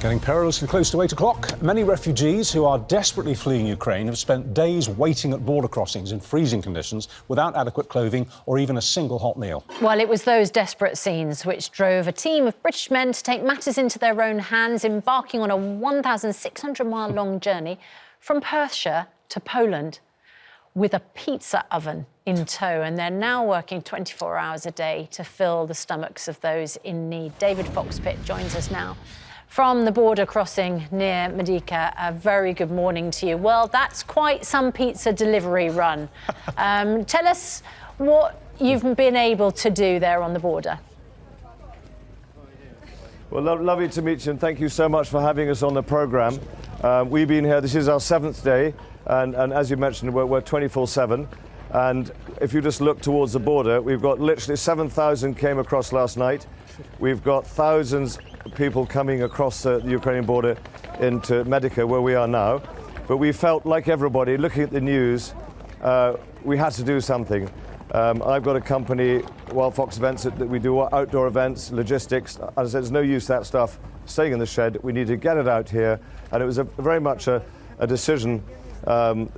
Getting perilously close to 8 o'clock. Many refugees who are desperately fleeing Ukraine have spent days waiting at border crossings in freezing conditions without adequate clothing or even a single hot meal. Well, it was those desperate scenes which drove a team of British men to take matters into their own hands, embarking on a 1,600-mile-long journey from Perthshire to Poland with a pizza oven in tow, and they're now working 24 hours a day to fill the stomachs of those in need. David Fox-Pitt joins us now from the border crossing near Medica. A very good morning to you. Well, that's quite some pizza delivery run. Tell us what you've been able to do there on the border. Well, lovely to meet you, and thank you so much for having us on the programme. We've been here, this is our 7th day, and as you mentioned, we're 24/7. And if you just look towards the border, we've got literally 7,000 came across last night. We've got thousands of people coming across the Ukrainian border into Medica, where we are now. But we felt, like everybody, looking at the news, we had to do something. I've got a company, Wild Fox Events, that we do outdoor events, logistics. As I said, there's no use that stuff staying in the shed. We need to get it out here. And it was very much a decision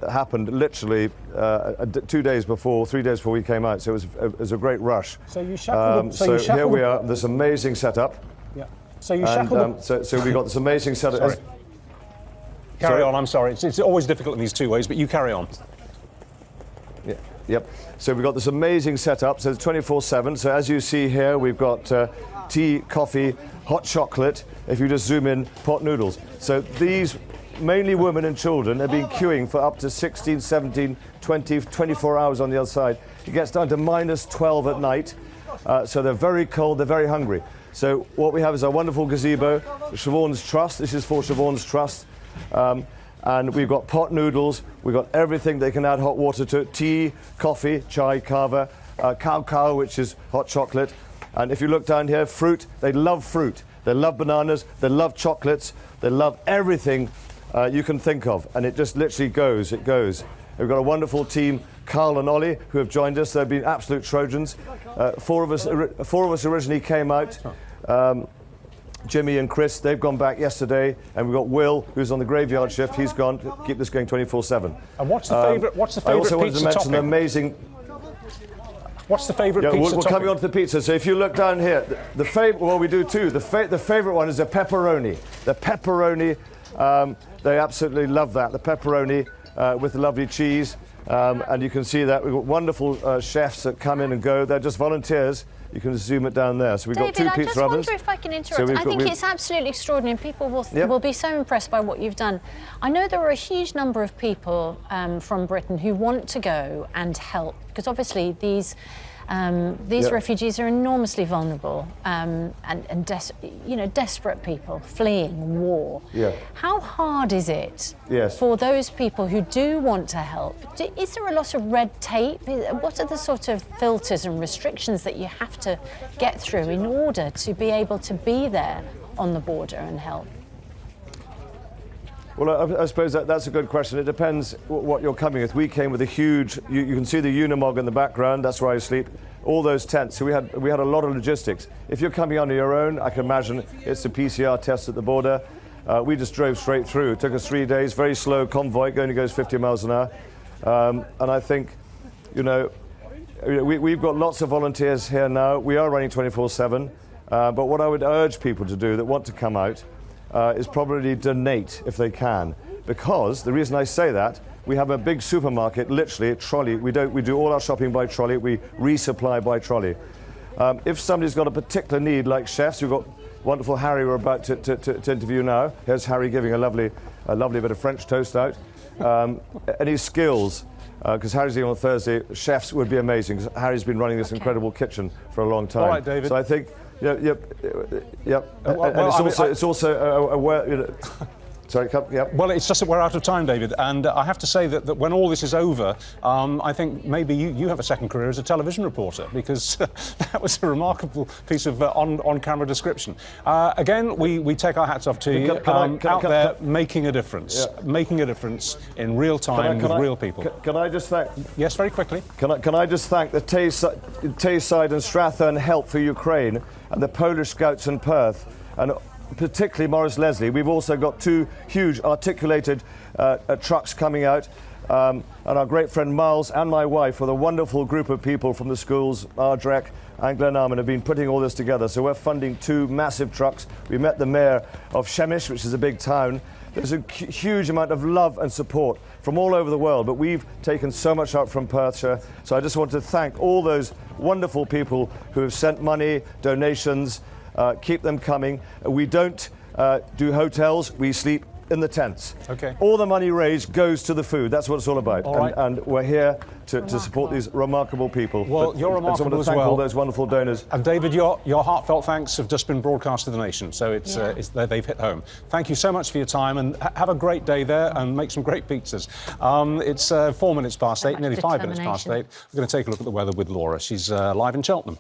happened literally 2 days before, 3 days before we came out. So it was a great rush. So you shackled so here we are, this amazing setup. Yeah. So you shackled so we got this amazing setup. Sorry. Carry on, I'm sorry. It's always difficult in these two ways, but you carry on. Yeah. Yep. So we've got this amazing setup. So it's 24/7. So as you see here, we've got tea, coffee, hot chocolate. If you just zoom in, pot noodles. So these, mainly women and children, have been queuing for up to 16, 17, 20, 24 hours on the other side. It gets down to -12 at night. So they're very cold, they're very hungry. So what we have is our wonderful gazebo, Siobhan's Trust. This is for Siobhan's Trust. And we've got pot noodles, we've got everything. They can add hot water to it, tea, coffee, chai, kava, cow, which is hot chocolate. And if you look down here, fruit, they love fruit. They love bananas, they love chocolates, they love everything you can think of. And it just literally goes, it goes. We've got a wonderful team, Carl and Ollie, who have joined us. They've been absolute Trojans. Four of us originally came out. Jimmy and Chris, they've gone back yesterday, and we've got Will, who's on the graveyard shift. He's gone to keep this going 24/7. And what's the favourite? What's the favourite pizza topping? I also wanted to mention the amazing. What's the favourite pizza topping? We're coming on to the pizza. So if you look down here, the favourite. Well, we do too. The favourite one is the pepperoni. The pepperoni. They absolutely love that. The pepperoni with the lovely cheese, and you can see that we've got wonderful chefs that come in and go. They're just volunteers. You can zoom it down there. So we've got 2 pizza ovens. David, I just wonder if I can interrupt. I think it's absolutely extraordinary. People will be so impressed by what you've done. I know there are a huge number of people from Britain who want to go and help, because obviously these refugees are enormously vulnerable and desperate people fleeing war. Yeah. How hard is it Yes. for those people who do want to help? Is there a lot of red tape? What are the sort of filters and restrictions that you have to get through in order to be able to be there on the border and help? Well, I suppose that's a good question. It depends what you're coming with. We came with a huge, you can see the Unimog in the background, that's where I sleep, all those tents. So we had a lot of logistics. If you're coming on your own, I can imagine it's a PCR test at the border. We just drove straight through. It took us 3 days, very slow convoy, only goes 50 miles an hour. And I think, we've got lots of volunteers here now. We are running 24/7. But what I would urge people to do that want to come out is probably donate if they can, because the reason I say that, we have a big supermarket, literally a trolley. We do all our shopping by trolley. We resupply by trolley. If somebody's got a particular need, like chefs, we've got wonderful Harry we're about to interview now. Here's Harry giving a lovely bit of French toast out. Any skills, because Harry's here on Thursday, chefs would be amazing, because Harry's been running this incredible kitchen for a long time. All right, David. So I think. Yep. It's also Sorry, yep. Well, it's just that we're out of time, David, and I have to say that when all this is over, I think maybe you have a second career as a television reporter, because that was a remarkable piece of on-camera description. Again, we take our hats off to you, out there making a difference, making a difference in real time with real people. Can I just thank... Yes, very quickly. Can I just thank the Tayside and Strathern Help for Ukraine and the Polish Scouts in Perth, and particularly Morris Leslie. We've also got 2 huge articulated trucks coming out. And our great friend Miles and my wife, with a wonderful group of people from the schools, Ardrech and Glenarmon, have been putting all this together. So we're funding 2 massive trucks. We met the mayor of Shemish, which is a big town. There's a huge amount of love and support from all over the world, but we've taken so much up from Perthshire. So I just want to thank all those wonderful people who have sent money, donations. Keep them coming. We don't do hotels. We sleep in the tents. Okay. All the money raised goes to the food. That's what it's all about. All right. And we're here to support these remarkable people. Well, but you're remarkable I just want as to thank well. all those wonderful donors. And David, your heartfelt thanks have just been broadcast to the nation, so they've hit home. Thank you so much for your time, and have a great day there, and make some great pizzas. It's 4 minutes past 8, nearly 5 minutes past 8. We're going to take a look at the weather with Laura. She's live in Cheltenham.